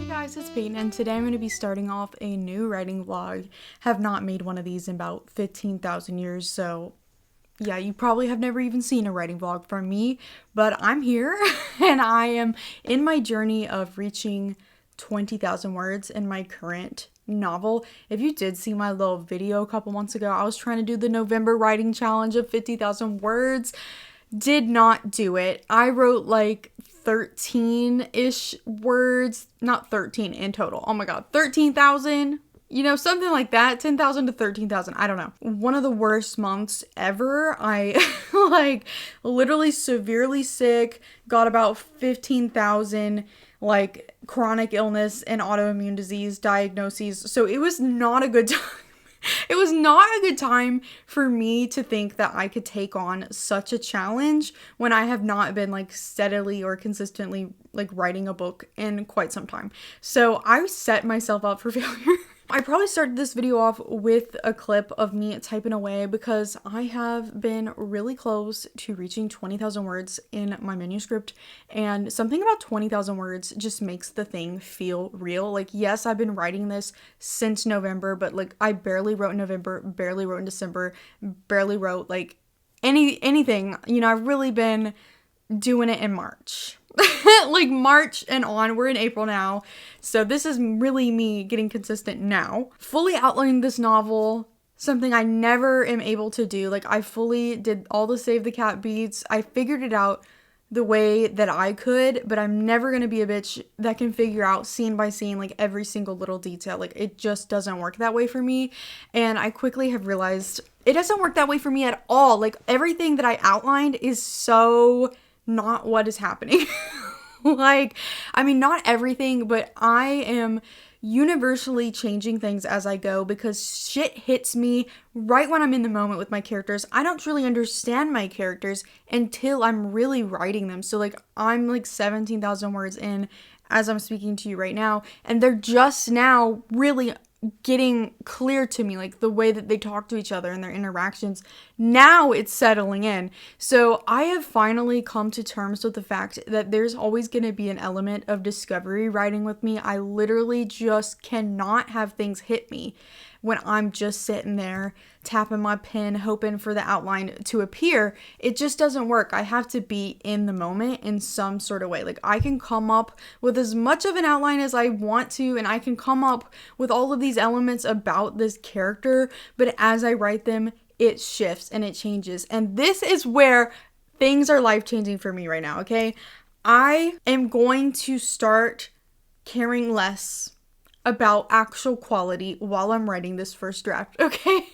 Guys, it's Peyton, and today I'm going to be starting off a new writing vlog. Have not made one of these in about 15,000 years, so yeah, you probably have never even seen a writing vlog from me, but I'm here and I am in my journey of reaching 20,000 words in my current novel. If you did see my little video a couple months ago, I was trying to do the November writing challenge of 50,000 words. Did not do it. I wrote like 13-ish words, not 13 in total. Oh my god, 13,000, you know, something like that. 10,000 to 13,000, I don't know. One of the worst months ever. I like literally severely sick, got about 15,000 like chronic illness and autoimmune disease diagnoses. So it was not a good time. It was not a good time for me to think that I could take on such a challenge when I have not been like steadily or consistently like writing a book in quite some time. So I set myself up for failure. I probably started this video off with a clip of me typing away because I have been really close to reaching 20,000 words in my manuscript, and something about 20,000 words just makes the thing feel real. Like, yes, I've been writing this since November, but like I barely wrote in November, barely wrote in December, barely wrote like anything. You know, I've really been doing it in March. Like March and on. We're in April now, so this is really me getting consistent now. Fully outlining this novel, something I never am able to do. Like, I fully did all the Save the Cat beats. I figured it out the way that I could, but I'm never gonna be a bitch that can figure out scene by scene like every single little detail. Like, it just doesn't work that way for me, and I quickly have realized it doesn't work that way for me at all. Like, everything that I outlined is so not what is happening. Like, I mean, not everything, but I am universally changing things as I go because shit hits me right when I'm in the moment with my characters. I don't truly understand my characters until I'm really writing them. So like, I'm like 17,000 words in as I'm speaking to you right now, and they're just now really getting clear to me, like the way that they talk to each other and their interactions. Now it's settling in. So I have finally come to terms with the fact that there's always going to be an element of discovery writing with me. I literally just cannot have things hit me when I'm just sitting there tapping my pen hoping for the outline to appear. It just doesn't work. I have to be in the moment in some sort of way. Like, I can come up with as much of an outline as I want to, and I can come up with all of these elements about this character, but as I write them, it shifts and it changes. And this is where things are life-changing for me right now, okay? I am going to start caring less about actual quality while I'm writing this first draft, okay?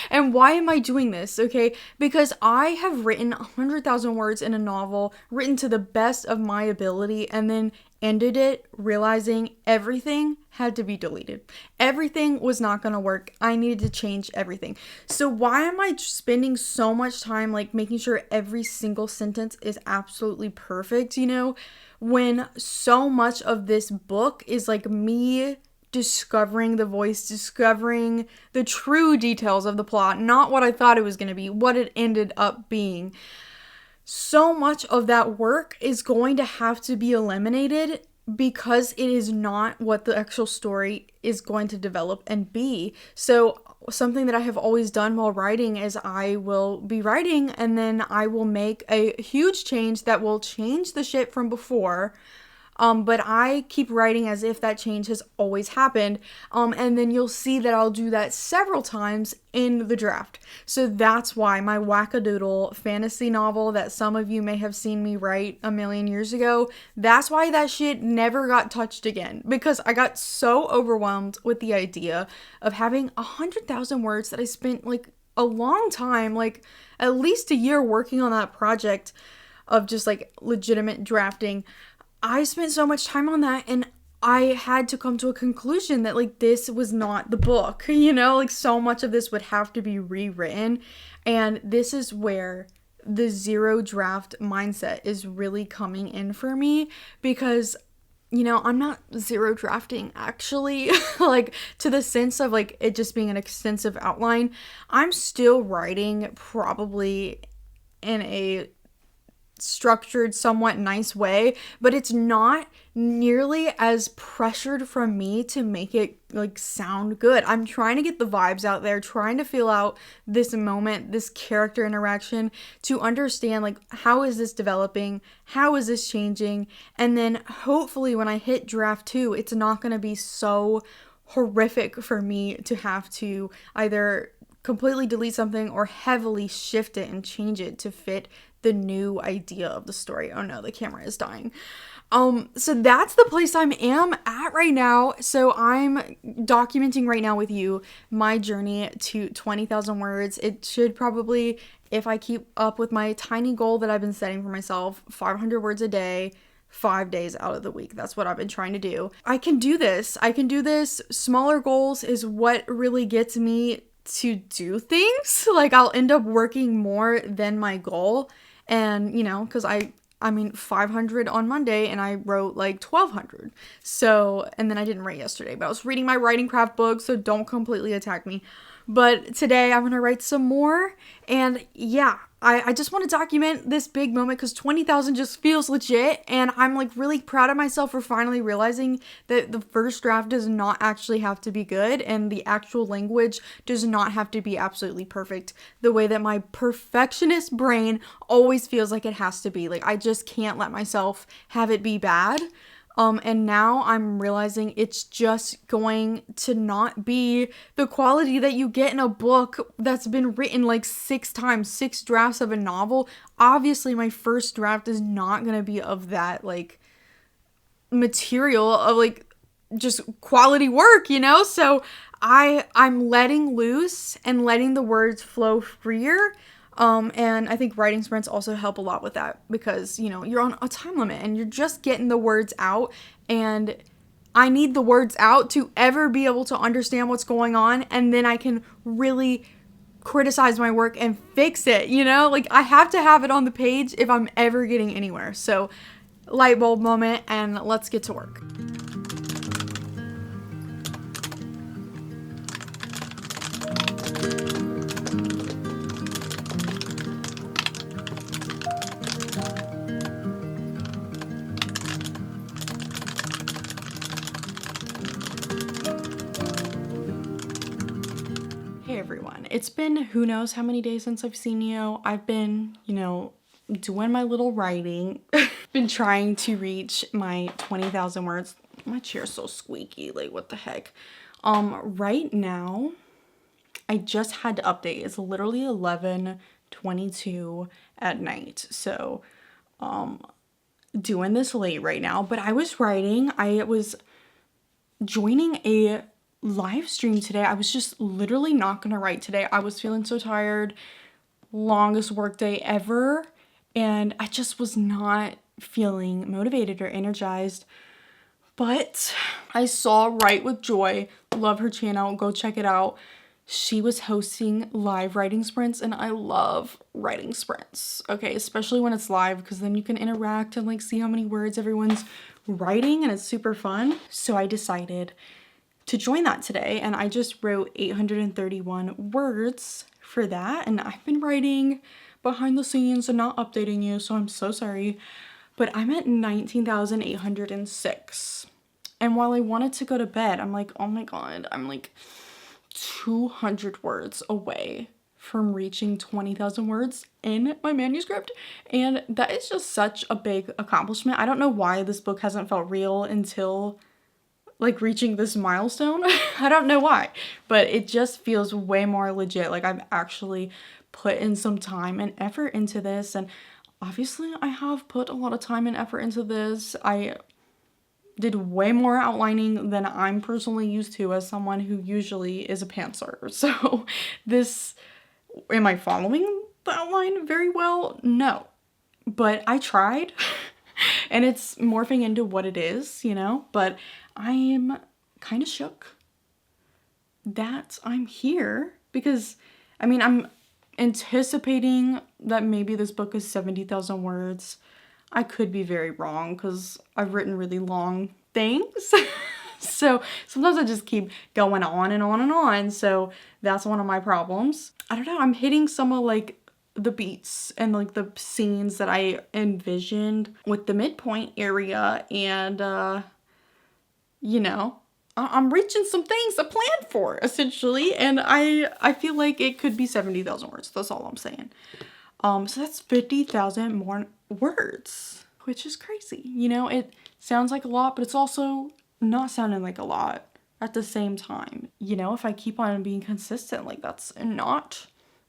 And why am I doing this, okay? Because I have written 100,000 words in a novel, written to the best of my ability, and then ended it realizing everything had to be deleted. Everything was not gonna work. I needed to change everything. So why am I spending so much time like making sure every single sentence is absolutely perfect, you know, when so much of this book is like me discovering the voice, discovering the true details of the plot, not what I thought it was going to be, what it ended up being. So much of that work is going to have to be eliminated because it is not what the actual story is going to develop and be. So something that I have always done while writing is I will be writing and then I will make a huge change that will change the shit from before. But I keep writing as if that change has always happened. And then you'll see that I'll do that several times in the draft. So that's why my wackadoodle fantasy novel that some of you may have seen me write a million years ago, that's why that shit never got touched again. Because I got so overwhelmed with the idea of having 100,000 words that I spent like a long time, like at least a year working on that project of just like legitimate drafting. I spent so much time on that, and I had to come to a conclusion that like this was not the book, you know, like so much of this would have to be rewritten. And this is where the zero draft mindset is really coming in for me, because you know, I'm not zero drafting actually, like to the sense of like it just being an extensive outline. I'm still writing probably in a structured, somewhat nice way, but it's not nearly as pressured from me to make it like sound good. I'm trying to get the vibes out there, trying to feel out this moment, this character interaction, to understand like how is this developing, how is this changing, and then hopefully when I hit draft 2, it's not going to be so horrific for me to have to either completely delete something or heavily shift it and change it to fit the new idea of the story. Oh no, the camera is dying. So that's the place I am at right now. So I'm documenting right now with you my journey to 20,000 words. It should probably, if I keep up with my tiny goal that I've been setting for myself, 500 words a day, 5 days out of the week. That's what I've been trying to do. I can do this. Smaller goals is what really gets me to do things. Like I'll end up working more than my goal. And, you know, because I mean, 500 on Monday and I wrote like 1,200. So, and then I didn't write yesterday, but I was reading my writing craft book, so don't completely attack me. But today I'm going to write some more. And yeah, I just want to document this big moment because 20,000 just feels legit. And I'm like really proud of myself for finally realizing that the first draft does not actually have to be good. And the actual language does not have to be absolutely perfect the way that my perfectionist brain always feels like it has to be. Like I just can't let myself have it be bad. And now I'm realizing it's just going to not be the quality that you get in a book that's been written like 6 times, 6 drafts of a novel. Obviously, my first draft is not going to be of that like material of like just quality work, you know? So I'm letting loose and letting the words flow freer. And I think writing sprints also help a lot with that because, you know, you're on a time limit and you're just getting the words out, and I need the words out to ever be able to understand what's going on, and then I can really criticize my work and fix it, you know? Like I have to have it on the page if I'm ever getting anywhere. So light bulb moment, and let's get to work. Hey everyone, it's been who knows how many days since I've seen you. I've been, you know, doing my little writing. Been trying to reach my 20,000 words. My chair's so squeaky, like what the heck. Right now, I just had to update. It's literally 11:22 at night. So, doing this late right now, but I was writing. I was joining a live stream today. I was just literally not gonna write today. I was feeling so tired, longest work day ever, and I just was not feeling motivated or energized. But I saw Write with Joy, love her channel, go check it out. She was hosting live writing sprints, and I love writing sprints, okay, especially when it's live because then you can interact and like see how many words everyone's writing, and it's super fun. So I decided to join that today, and I just wrote 831 words for that, and I've been writing behind the scenes and not updating you, so I'm so sorry, but I'm at 19,806, and while I wanted to go to bed, I'm like, oh my god, I'm like 200 words away from reaching 20,000 words in my manuscript, and that is just such a big accomplishment. I don't know why this book hasn't felt real until like reaching this milestone. I don't know why, but it just feels way more legit. Like I've actually put in some time and effort into this, and obviously I have put a lot of time and effort into this. I did way more outlining than I'm personally used to as someone who usually is a pantser. So this, am I following the outline very well? No, but I tried. and it's morphing into what it is, you know, but I am kind of shook that I'm here because, I mean, I'm anticipating that maybe this book is 70,000 words. I could be very wrong because I've written really long things. So sometimes I just keep going on and on and on. So that's one of my problems. I don't know. I'm hitting some of like the beats and like the scenes that I envisioned with the midpoint area. And, you know, I'm reaching some things I planned for essentially. And I feel like it could be 70,000 words. That's all I'm saying. So that's 50,000 more words, which is crazy. You know, it sounds like a lot, but it's also not sounding like a lot at the same time. You know, if I keep on being consistent, like that's not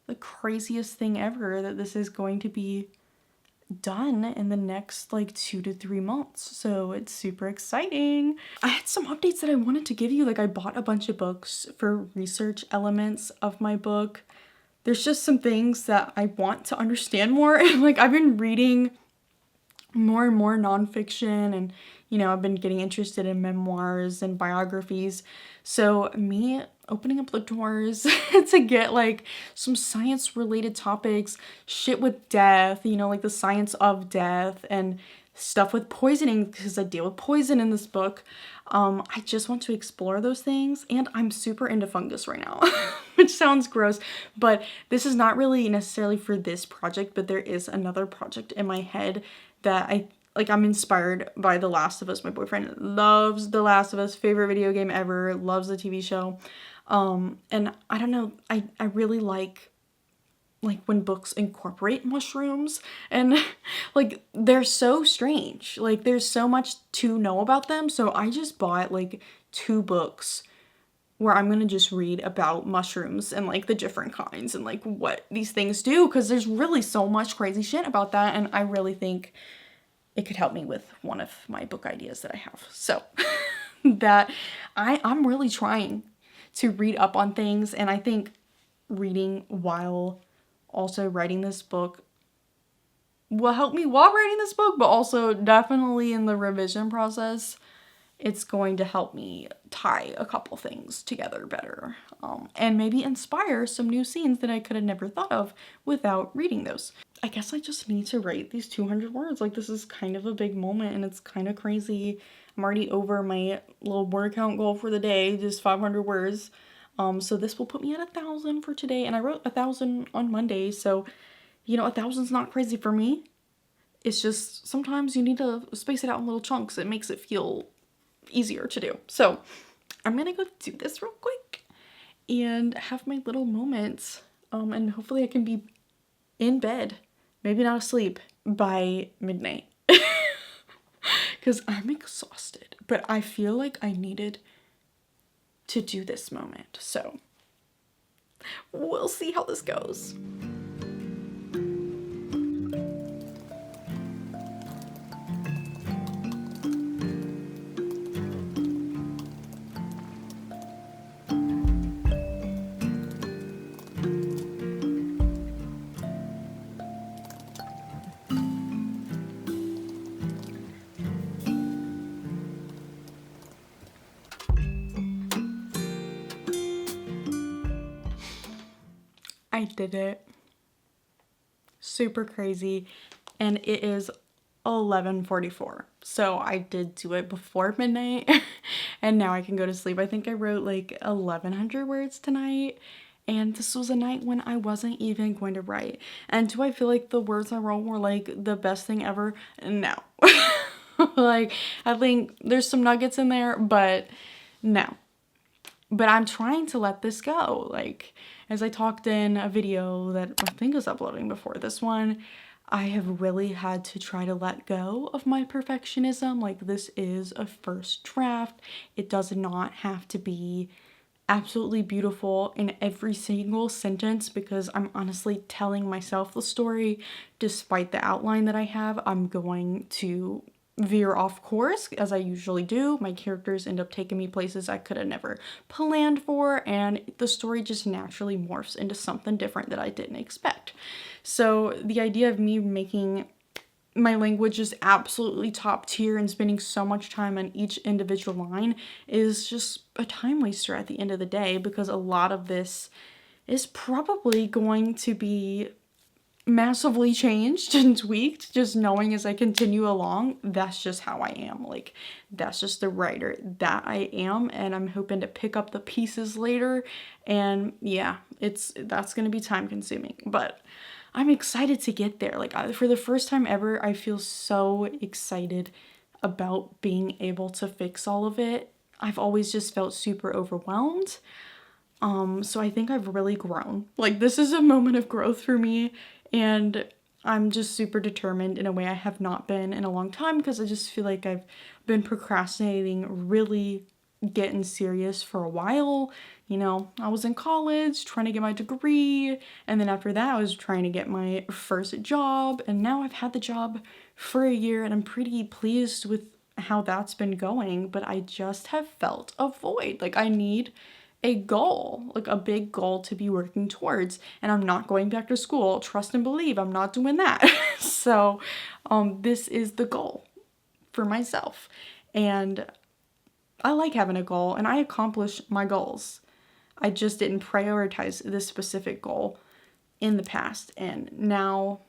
the craziest thing ever that this is going to be done in the next like 2 to 3 months. So it's super exciting. I had some updates that I wanted to give you. Like I bought a bunch of books for research elements of my book. There's just some things that I want to understand more. And like I've been reading more and more nonfiction, and you know, I've been getting interested in memoirs and biographies. So me opening up the doors to get like some science related topics, shit with death, you know, like the science of death and stuff with poisoning, because I deal with poison in this book. I just want to explore those things, and I'm super into fungus right now, which sounds gross, but this is not really necessarily for this project, but there is another project in my head that I'm inspired by The Last of Us. My boyfriend loves The Last of Us, favorite video game ever, loves the TV show. And I don't know, I really like when books incorporate mushrooms, and like they're so strange. Like there's so much to know about them. So I just bought like 2 books where I'm gonna just read about mushrooms and like the different kinds and like what these things do, because there's really so much crazy shit about that, and I really think it could help me with one of my book ideas that I have. So that I'm really trying to read up on things, and I think reading while also writing this book will help me while writing this book, but also definitely in the revision process, it's going to help me tie a couple things together better, and maybe inspire some new scenes that I could have never thought of without reading those. I guess I just need to write these 200 words. Like this is kind of a big moment, and it's kind of crazy. I'm already over my little word count goal for the day, just 500 words. So this will put me at 1,000 for today, and I wrote 1,000 on Monday, so you know, 1,000's not crazy for me. It's just sometimes you need to space it out in little chunks. It makes it feel easier to do. So I'm gonna go do this real quick and have my little moments, and hopefully I can be in bed, maybe not asleep, by midnight, because I'm exhausted, but I feel like I needed to do this moment. So we'll see how this goes. I did it. Super crazy. And it is 11:44. So I did do it before midnight and now I can go to sleep. I think I wrote like 1,100 words tonight, and this was a night when I wasn't even going to write. And do I feel like the words I wrote were like the best thing ever? No. Like I think there's some nuggets in there, but no. But I'm trying to let this go. Like, as I talked in a video that I think was uploading before this one, I have really had to try to let go of my perfectionism. Like, this is a first draft. It does not have to be absolutely beautiful in every single sentence, because I'm honestly telling myself the story. Despite the outline that I have, I'm going to veer off course, as I usually do. My characters end up taking me places I could have never planned for, and the story just naturally morphs into something different that I didn't expect. So the idea of me making my language is absolutely top tier, and spending so much time on each individual line is just a time waster at the end of the day, because a lot of this is probably going to be massively changed and tweaked, just knowing as I continue along. That's just how I am. Like, that's just the writer that I am, and I'm hoping to pick up the pieces later. And yeah, that's gonna be time consuming, but I'm excited to get there. Like, for the first time ever, I feel so excited about being able to fix all of it. I've always just felt super overwhelmed. So I think I've really grown. Like, this is a moment of growth for me, and I'm just super determined in a way I have not been in a long time, because I just feel like I've been procrastinating really getting serious for a while. You know, I was in college trying to get my degree, and then after that I was trying to get my first job, and now I've had the job for a year and I'm pretty pleased with how that's been going, but I just have felt a void. Like, I need a goal, like a big goal to be working towards, and I'm not going back to school. Trust and believe, I'm not doing that. So this is the goal for myself, and I like having a goal, and I accomplish my goals. I just didn't prioritize this specific goal in the past, and now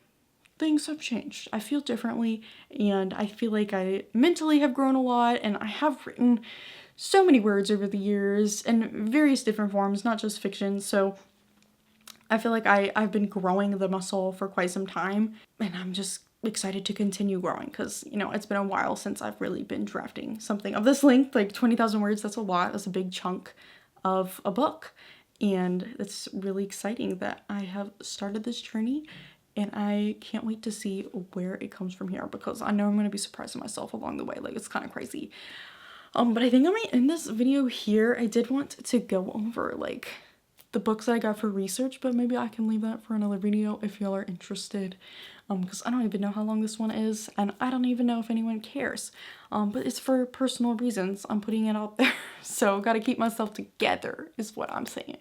things have changed. I feel differently, and I feel like I mentally have grown a lot, and I have written so many words over the years in various different forms, not just fiction. So I feel like I've been growing the muscle for quite some time, and I'm just excited to continue growing, because, you know, it's been a while since I've really been drafting something of this length. Like, 20,000 words, that's a lot. That's a big chunk of a book, and it's really exciting that I have started this journey, and I can't wait to see where it comes from here, because I know I'm going to be surprising myself along the way. Like, it's kind of crazy. But I think I might end this video here. I did want to go over, like, the books that I got for research, but maybe I can leave that for another video if y'all are interested, because I don't even know how long this one is, and I don't even know if anyone cares, but it's for personal reasons. I'm putting it out there, so gotta keep myself together is what I'm saying.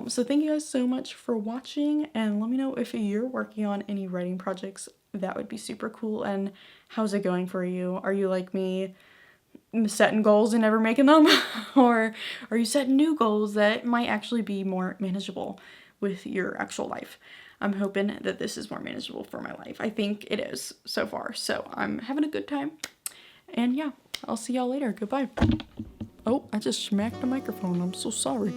So thank you guys so much for watching, and let me know if you're working on any writing projects. That would be super cool. And how's it going for you? Are you like me, setting goals and never making them? Or are you setting new goals that might actually be more manageable with your actual life? I'm hoping that this is more manageable for my life. I think it is so far, so I'm having a good time. And yeah, I'll see y'all later. Goodbye. Oh, I just smacked the microphone. I'm so sorry.